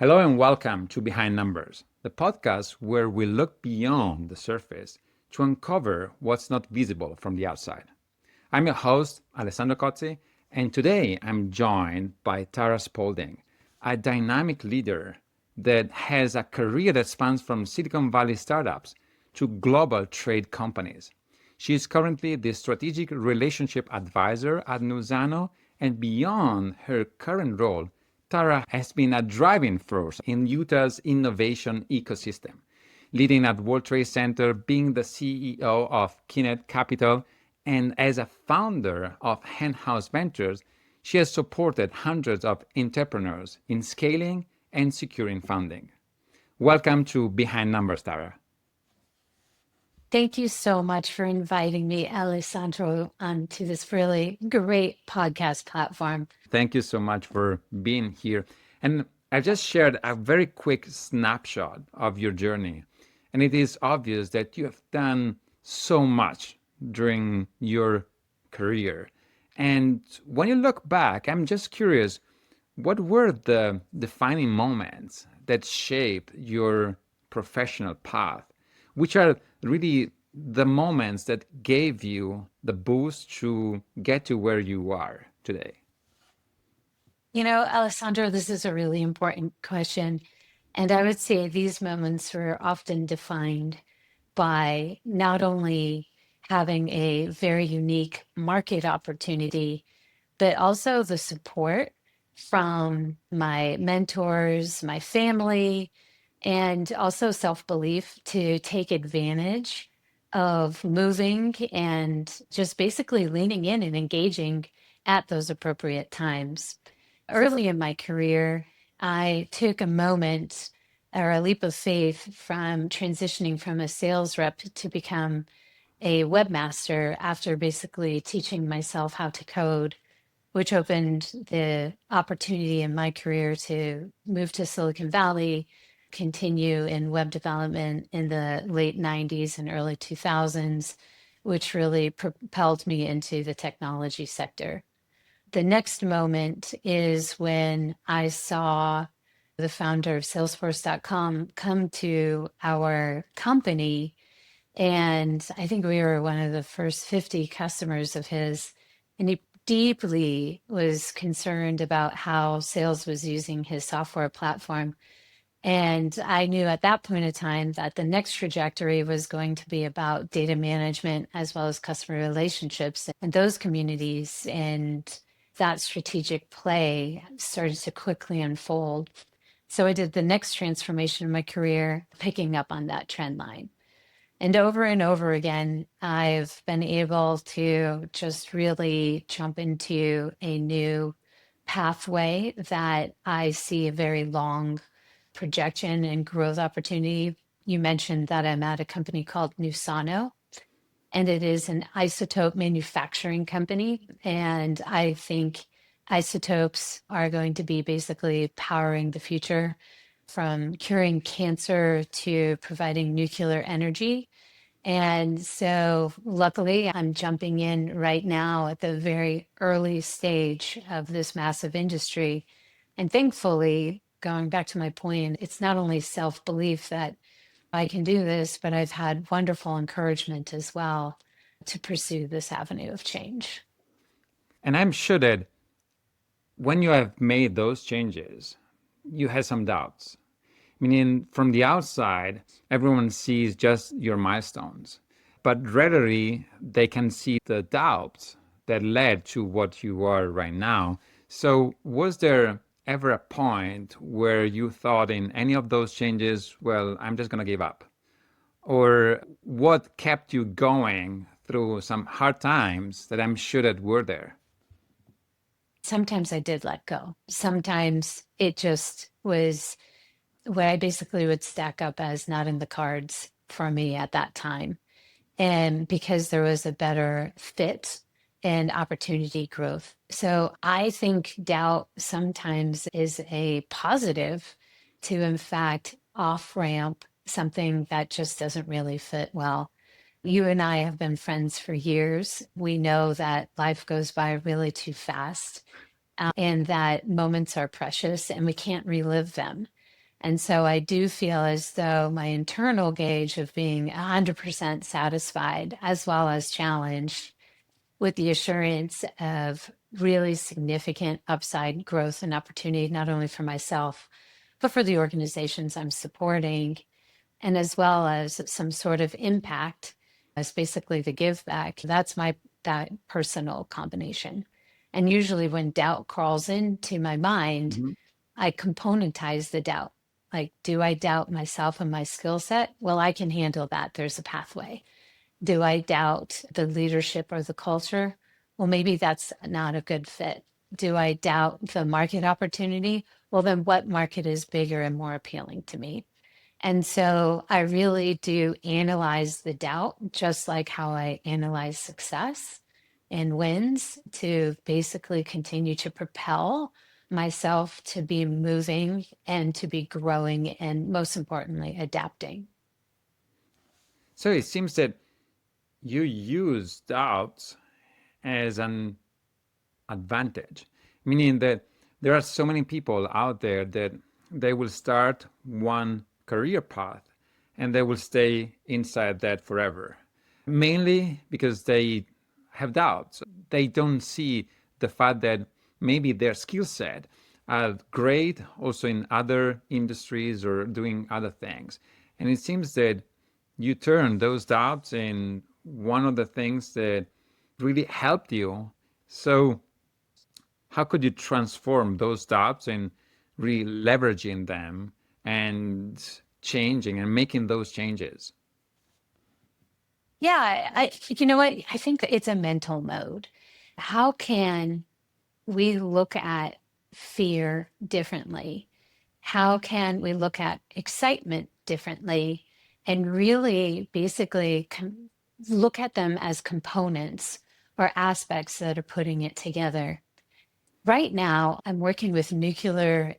Hello and welcome to Behind Numbers, the podcast where we look beyond the surface to uncover what's not visible from the outside. I'm your host, Alessandro Cozzi, and today I'm joined by Tara Spalding, a dynamic leader that has a career that spans from Silicon Valley startups to global trade companies. She is currently the strategic relationship advisor at Nusano, and beyond her current role, Tara has been a driving force in Utah's innovation ecosystem, leading at World Trade Center, being the CEO of Kinet Capital, and as a founder of Henhouse Ventures, she has supported hundreds of entrepreneurs in scaling and securing funding. Welcome to Behind Numbers, Tara. Thank you so much for inviting me, Alessandro, onto this really great podcast platform. Thank you so much for being here. And I just shared a very quick snapshot of your journey. And it is obvious that you have done so much during your career. And when you look back, I'm just curious, what were the defining moments that shaped your professional path? Which are really the moments that gave you the boost to get to where you are today? You know, Alessandro, this is a really important question. And I would say these moments were often defined by not only having a very unique market opportunity, but also the support from my mentors, my family, and also self-belief to take advantage of moving and just basically leaning in and engaging at those appropriate times. Early in my career, I took a moment or a leap of faith from transitioning from a sales rep to become a webmaster after basically teaching myself how to code, which opened the opportunity in my career to move to Silicon Valley, continue in web development in the late 90s and early 2000s, which really propelled me into the technology sector. The next moment is when I saw the founder of Salesforce.com come to our company. And I think we were one of the first 50 customers of his. And he deeply was concerned about how sales was using his software platform. And I knew at that point in time that the next trajectory was going to be about data management as well as customer relationships and those communities. And that strategic play started to quickly unfold. So I did the next transformation of my career, picking up on that trend line. And over again, I've been able to just really jump into a new pathway that I see a very long projection and growth opportunity. You mentioned that I'm at a company called Nusano, and it is an isotope manufacturing company. And I think isotopes are going to be basically powering the future, from curing cancer to providing nuclear energy. And so luckily, I'm jumping in right now at the very early stage of this massive industry. And thankfully, going back to my point, it's not only self-belief that I can do this, but I've had wonderful encouragement as well to pursue this avenue of change. And I'm sure that when you have made those changes, you had some doubts. Meaning, from the outside, everyone sees just your milestones, but rarely they can see the doubts that led to what you are right now. So, was there ever a point where you thought in any of those changes, well, I'm just going to give up? Or what kept you going through some hard times that I'm sure that were there? Sometimes I did let go. Sometimes it just was what I basically would stack up as not in the cards for me at that time. And because there was a better fit and opportunity growth. So I think doubt sometimes is a positive to, in fact, off ramp something that just doesn't really fit well. You and I have been friends for years. We know that life goes by really too fast, and that moments are precious and we can't relive them. And so I do feel as though my internal gauge of being 100% satisfied as well as challenged with the assurance of really significant upside growth and opportunity, not only for myself, but for the organizations I'm supporting, and as well as some sort of impact as basically the give back. That's my that personal combination. And usually when doubt crawls into my mind, Mhm. I componentize the doubt. Like, do I doubt myself and my skill set? Well, I can handle that. There's a pathway. Do I doubt the leadership or the culture? Well, maybe that's not a good fit. Do I doubt the market opportunity? Well, then what market is bigger and more appealing to me? And so I really do analyze the doubt, just like how I analyze success and wins, to basically continue to propel myself to be moving and to be growing and, most importantly, adapting. So it seems that you use doubts as an advantage, meaning that there are so many people out there that they will start one career path and they will stay inside that forever, mainly because they have doubts. They don't see the fact that maybe their skill set are great also in other industries or doing other things. And it seems that you turn those doubts in one of the things that really helped you. So how could you transform those doubts and re-leveraging them and changing and making those changes? Yeah, you know what? I think that it's a mental mode. How can we look at fear differently? How can we look at excitement differently and really basically look at them as components or aspects that are putting it together? Right now, I'm working with nuclear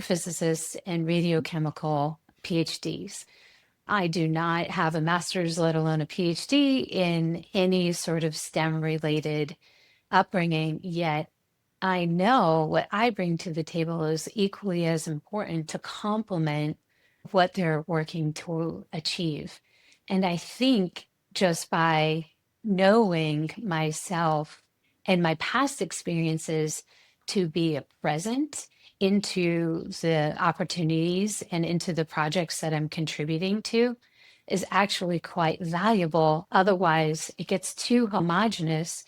physicists and radiochemical PhDs. I do not have a master's, let alone a PhD in any sort of STEM related upbringing, yet I know what I bring to the table is equally as important to complement what they're working to achieve. And I think just by knowing myself and my past experiences to be a present into the opportunities and into the projects that I'm contributing to is actually quite valuable. Otherwise, it gets too homogenous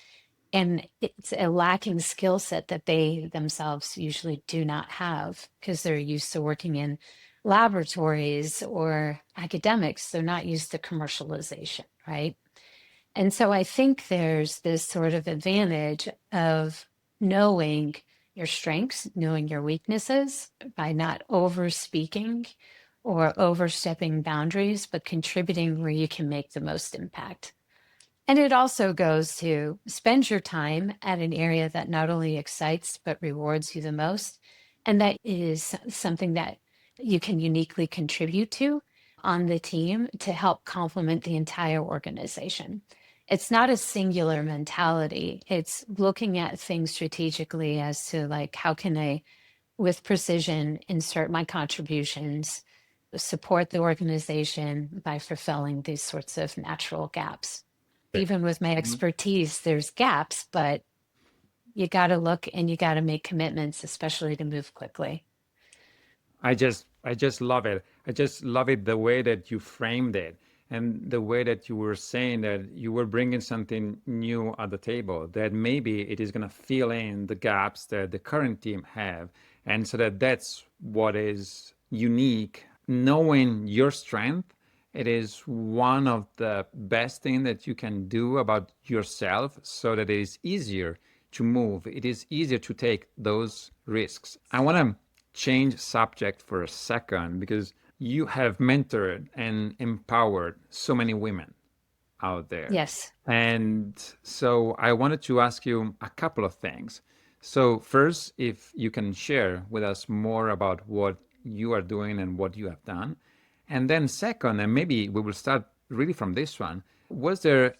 and it's a lacking skill set that they themselves usually do not have because they're used to working in laboratories or academics. They're not used to commercialization, right? And so I think there's this sort of advantage of knowing your strengths, knowing your weaknesses by not over speaking or overstepping boundaries, but contributing where you can make the most impact. And it also goes to spend your time at an area that not only excites, but rewards you the most. And that is something that you can uniquely contribute to on the team to help complement the entire organization. It's not a singular mentality. It's looking at things strategically as to like, how can I, with precision, insert my contributions, support the organization by fulfilling these sorts of natural gaps. Even with my Mhm. expertise, there's gaps, but you got to look and you got to make commitments, especially to move quickly. I just love it. I just love it the way that you framed it and the way that you were saying that you were bringing something new at the table that maybe it is going to fill in the gaps that the current team have. And so that's what is unique. Knowing your strength, it is one of the best thing that you can do about yourself so that it is easier to move. It is easier to take those risks. I want to change subject for a second because you have mentored and empowered so many women out there. Yes. And so I wanted to ask you a couple of things. So, first, if you can share with us more about what you are doing and what you have done. And then, second, and maybe we will start really from this one, was there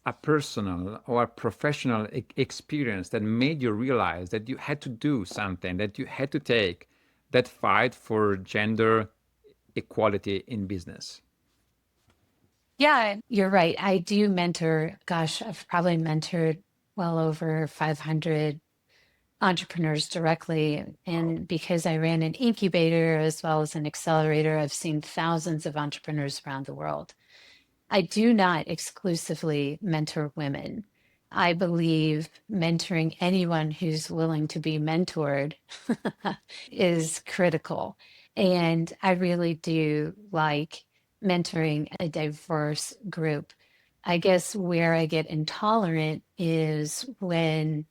a personal or a professional experience that made you realize that you had to do something, that you had to take that fight for gender equality in business? Yeah, you're right. I do mentor, gosh, I've probably mentored well over 500 entrepreneurs directly. And because I ran an incubator as well as an accelerator, I've seen thousands of entrepreneurs around the world. I do not exclusively mentor women. I believe mentoring anyone who's willing to be mentored is critical. And I really do like mentoring a diverse group. I guess where I get intolerant is when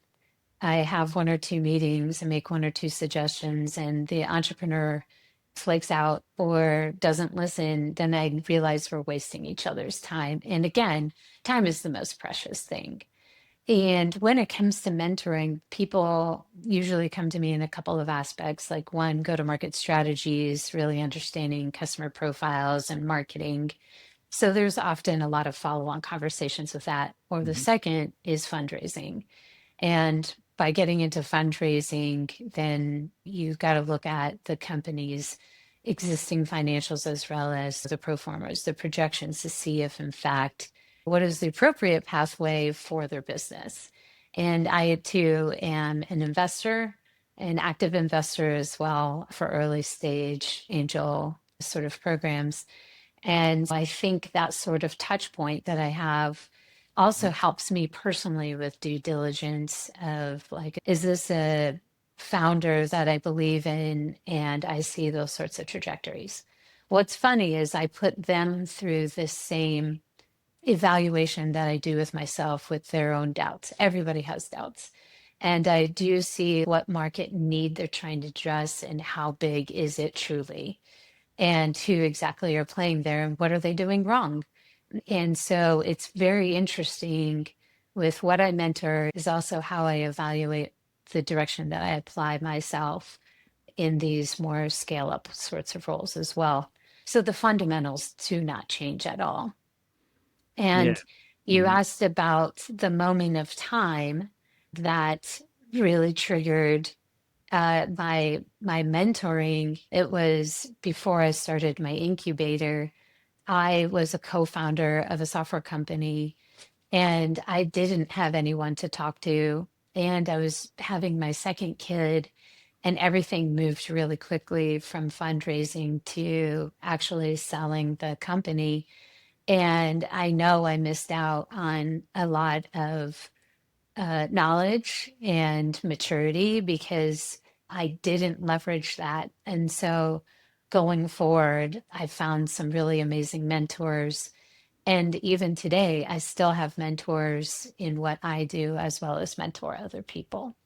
I have one or two meetings and make one or two suggestions, and the entrepreneur flakes out or doesn't listen, then I realize we're wasting each other's time. And again, time is the most precious thing. And when it comes to mentoring, people usually come to me in a couple of aspects, like one, go to market strategies, really understanding customer profiles and marketing. So there's often a lot of follow on conversations with that. Or the Mhm. second is fundraising. And by getting into fundraising, then you've got to look at the company's existing financials as well as the pro formas, the projections to see if, in fact, what is the appropriate pathway for their business. And I too am an investor, an active investor as well for early stage angel sort of programs. And I think that sort of touch point that I have also helps me personally with due diligence of like, is this a founder that I believe in? And I see those sorts of trajectories. What's funny is I put them through this same evaluation that I do with myself with their own doubts. Everybody has doubts. And I do see what market need they're trying to address and how big is it truly and who exactly are playing there and what are they doing wrong. And so it's very interesting with what I mentor is also how I evaluate the direction that I apply myself in these more scale up sorts of roles as well. So the fundamentals do not change at all. Yeah. And you Mhm. asked about the moment of time that really triggered my mentoring. It was before I started my incubator. I was a co-founder of a software company and I didn't have anyone to talk to. And I was having my second kid, and everything moved really quickly from fundraising to actually selling the company. And I know I missed out on a lot of knowledge and maturity because I didn't leverage that. And so going forward, I found some really amazing mentors. And even today, I still have mentors in what I do as well as mentor other people.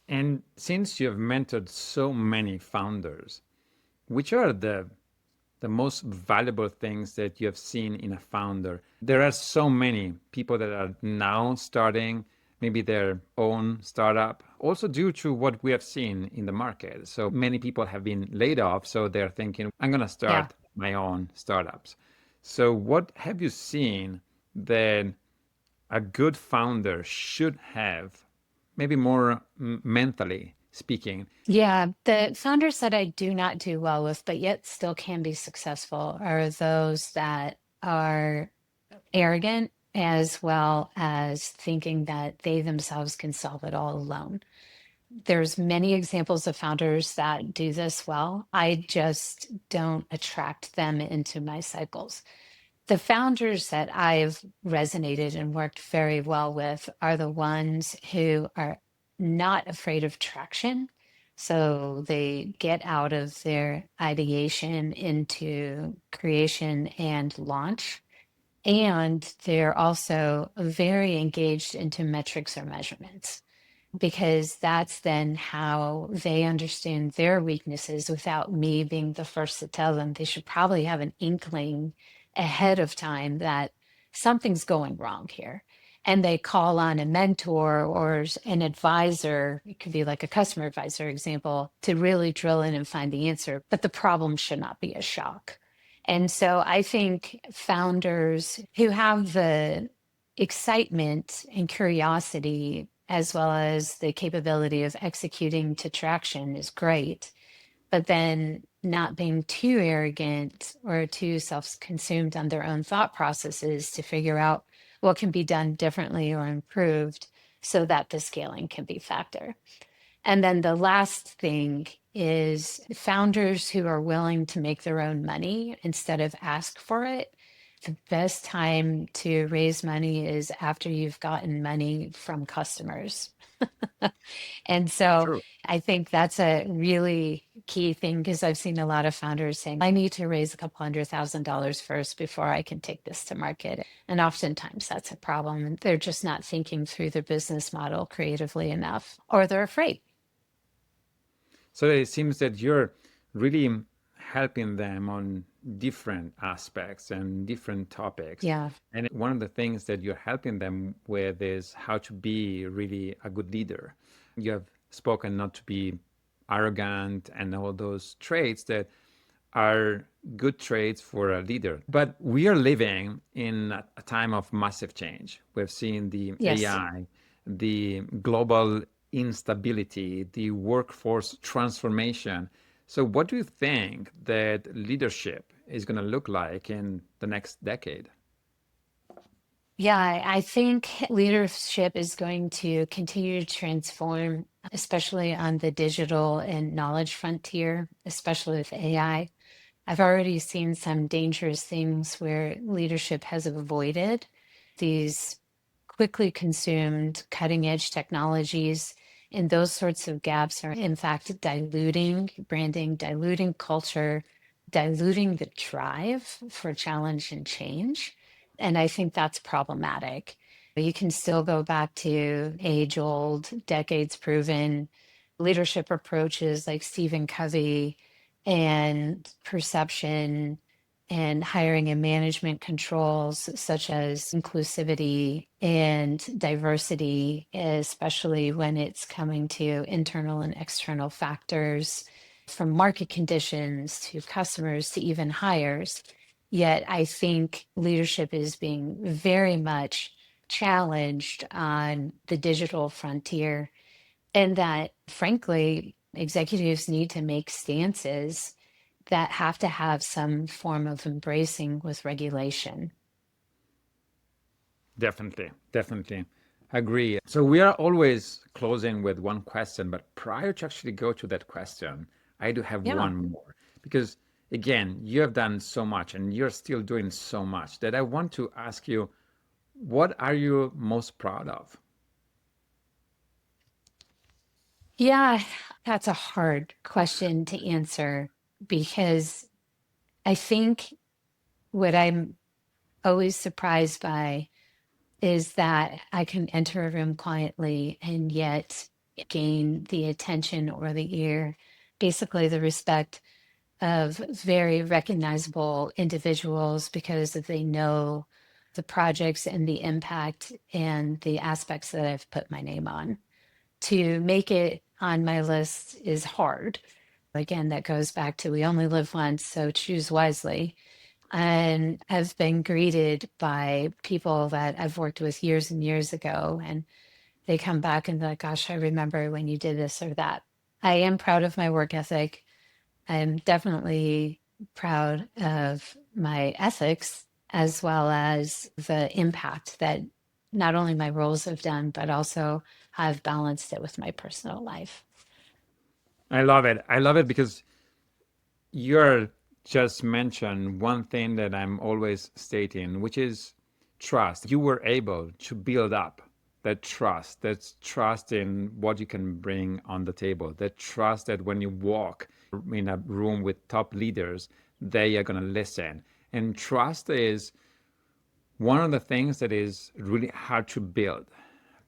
And since you have mentored so many founders, which are the most valuable things that you have seen in a founder? There are so many people that are now starting maybe their own startup, also due to what we have seen in the market. So many people have been laid off, so they're thinking, I'm going to Yeah. start my own startups. So, what have you seen that a good founder should have, maybe more mentally speaking? Yeah. The founders that I do not do well with, but yet still can be successful are those that are arrogant as well as thinking that they themselves can solve it all alone. There's many examples of founders that do this well. I just don't attract them into my cycles. The founders that I've resonated and worked very well with are the ones who are not afraid of traction. So they get out of their ideation into creation and launch. And they're also very engaged into metrics or measurements because that's then how they understand their weaknesses without me being the first to tell them. They should probably have an inkling ahead of time that something's going wrong here. And they call on a mentor or an advisor, it could be like a customer advisor example, to really drill in and find the answer. But the problem should not be a shock. And so I think founders who have the excitement and curiosity as well as the capability of executing to traction is great. but then not being too arrogant or too self-consumed on their own thought processes to figure out what can be done differently or improved so that the scaling can be factor. And then the last thing is founders who are willing to make their own money instead of ask for it. The best time to raise money is after you've gotten money from customers. And so True. I think that's a really key thing because I've seen a lot of founders saying, I need to raise a couple $100,000 first before I can take this to market. And oftentimes that's a problem. And they're just not thinking through their business model creatively enough, or they're afraid. So it seems that you're really helping them on different aspects and different topics. Yeah. And one of the things that you're helping them with is how to be really a good leader. You have spoken not to be arrogant and all those traits that are good traits for a leader. But we are living in a time of massive change. We've seen the Yes. AI, the global instability, the workforce transformation. So, what do you think that leadership is going to look like in the next decade? Yeah, I think leadership is going to continue to transform, especially on the digital and knowledge frontier, especially with AI. I've already seen some dangerous things where leadership has avoided these quickly consumed cutting edge technologies. And those sorts of gaps are, in fact, diluting branding, diluting culture, diluting the drive for challenge and change. And I think that's problematic. You can still go back to age old, decades proven leadership approaches like Stephen Covey and perception and hiring and management controls such as inclusivity and diversity, especially when it's coming to internal and external factors, from market conditions to customers to even hires. Yet I think leadership is being very much challenged on the digital frontier, and that, frankly, executives need to make stances that have to have some form of embracing with regulation. Definitely, definitely. Agree. So we are always closing with one question, but prior to actually go to that question, I do have Yeah. one more because again, you have done so much and you're still doing so much that I want to ask you, what are you most proud of? Yeah, that's a hard question to answer because I think what I'm always surprised by is that I can enter a room quietly and yet gain the attention or the ear, basically the respect of very recognizable individuals because they know the projects and the impact and the aspects that I've put my name on. To make it on my list is hard. Again, that goes back to we only live once, so choose wisely. And I've been greeted by people that I've worked with years and years ago, and they come back and they're like, gosh, I remember when you did this or that. I am proud of my work ethic. I'm definitely proud of my ethics as well as the impact that not only my roles have done, but also how I've balanced it with my personal life. I love it. I love it because you're just mentioned one thing that I'm always stating, which is trust. You were able to build up that trust, that's trust in what you can bring on the table, that trust that when you walk in a room with top leaders, they are going to listen. And trust is one of the things that is really hard to build.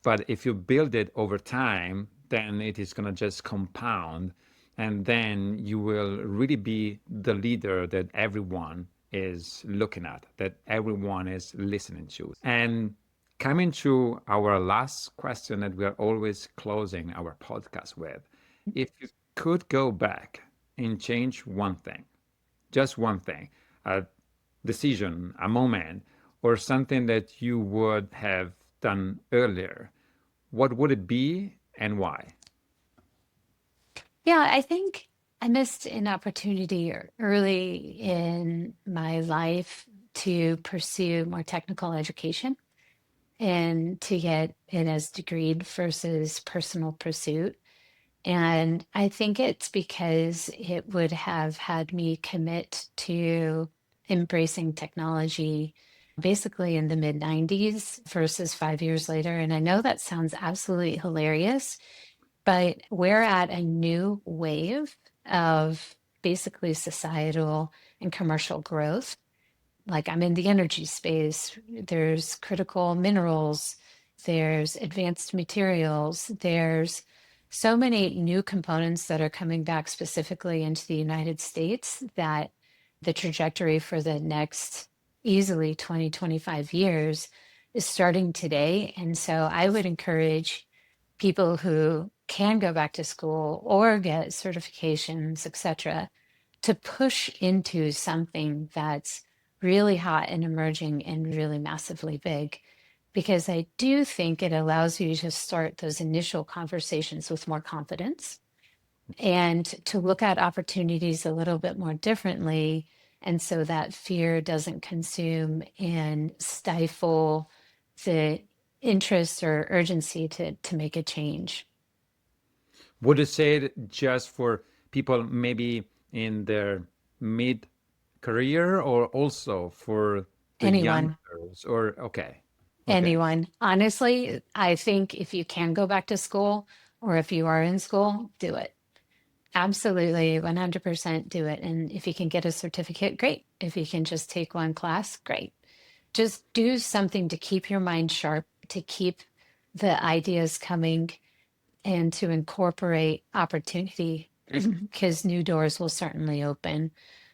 But if you build it over time, then it is going to just compound. And then you will really be the leader that everyone is looking at, that everyone is listening to. And coming to our last question that we are always closing our podcast with, if you could go back and change one thing, just one thing, a decision, a moment, or something that you would have done earlier, what would it be and why? Yeah, I think I missed an opportunity early in my life to pursue more technical education and to get it as degree versus personal pursuit. And I think it's because it would have had me commit to embracing technology basically in the mid 90s versus 5 years later. And I know that sounds absolutely hilarious, but we're at a new wave of basically societal and commercial growth. Like I'm in the energy space, there's critical minerals, there's advanced materials, there's so many new components that are coming back specifically into the United States that the trajectory for the next easily 20, 25 years is starting today. And so I would encourage people who can go back to school or get certifications, et cetera, to push into something that's really hot and emerging and really massively big. Because I do think it allows you to start those initial conversations with more confidence and to look at opportunities a little bit more differently. And so that fear doesn't consume and stifle the interest or urgency to make a change. Would you say it just for people maybe in their mid career or also for the Anyone, youngsters? Or okay, okay, anyone. Honestly, I think if you can go back to school or if you are in school, do it. Absolutely, 100% do it. And if you can get a certificate, great. If you can just take one class, great. Just do something to keep your mind sharp, to keep the ideas coming, and to incorporate opportunity because new doors will certainly open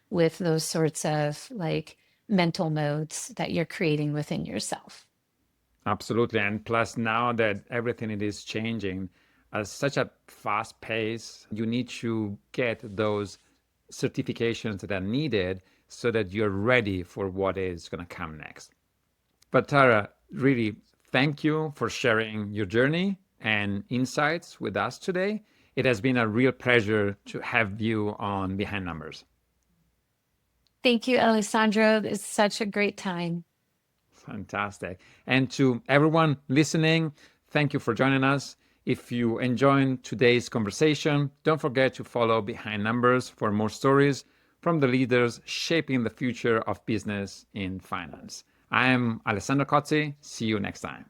with those sorts of like mental modes that you're creating within yourself. absolutely. And plus, now that everything it is changing at such a fast pace, you need to get those certifications that are needed so that you're ready for what is going to come next. But Tara, really, thank you for sharing your journey and insights with us today. It has been a real pleasure to have you on Behind Numbers. Thank you, Alessandro. It's such a great time. Fantastic. And to everyone listening, thank you for joining us. If you enjoyed today's conversation, don't forget to follow Behind Numbers for more stories from the leaders shaping the future of business in finance. I am Alessandro Cozzi. See you next time.